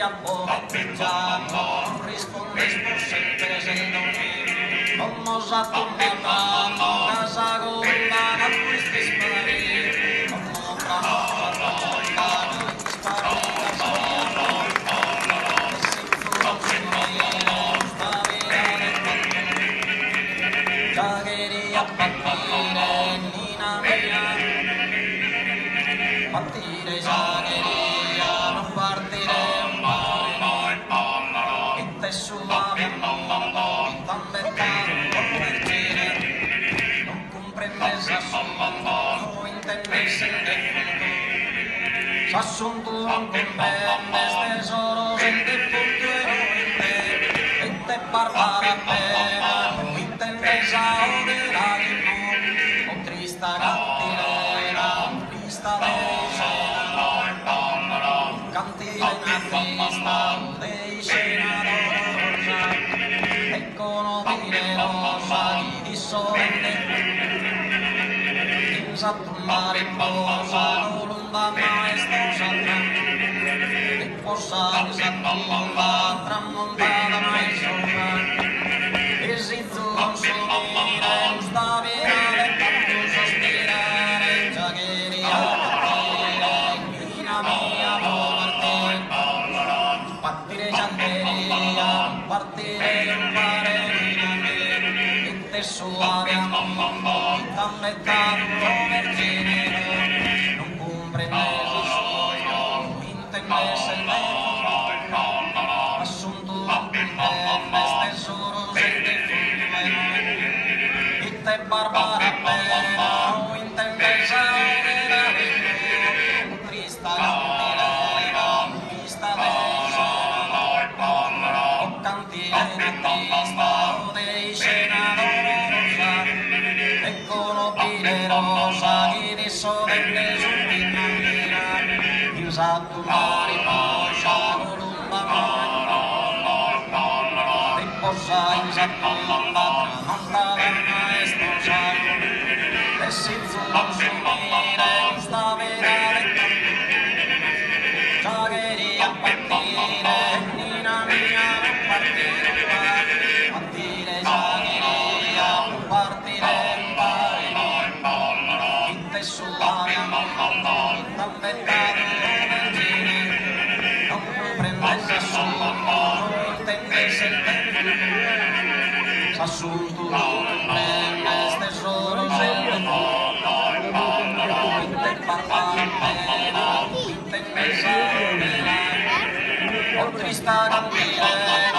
tiempo ya no respondes por siempre siendo mío. Vamos a tomar una casa golana, pues disparé. Vamos a tomar una ya quería partire, Nina mia, partire già quería, non partire mai, e te suave amore, tan dettato convergere, non comprendes assunto, no intendes el defunto, s'assunto non comprendes tesoros en de punto e te barbara pena, no intendes ahora que no, o trista cantilena, o trista deixena, cantilena trista, o deixena dolorosa, e conobire rosa, chi di solenne, a tu mariposa, no lumba maestosa, e posa esa tumba tramontada maestosa, e si tu consumire, sta via de tanto sospirare, già quería partire, Nina mia, no partire già quería, partire un pare, Nina mia, e te suave amore, tan dettato vergine, non comprendes il sogno, non intendes el defunto, assunto non comprendes tesoros el defunto, e te barbara pena, no intendes ahora de trista cantilena, trista deixena, o cantilena trista, o deixena dolorosa, e conobire rosa, chi di solenne giuntina mira, il satto mariposa, columba mai, riposa in sattumba, tramontata maestosa, e si consumire, sta vedere, già quería partire, Nina mia, non partire, partire già quería, non partire, suave amore, tan dettato vergine, non comprendes assunto, no intendes el defunto, s'assunto non comprendes tesoros el defunto, inte barbara pena, intendes a velar, o trista cantilena,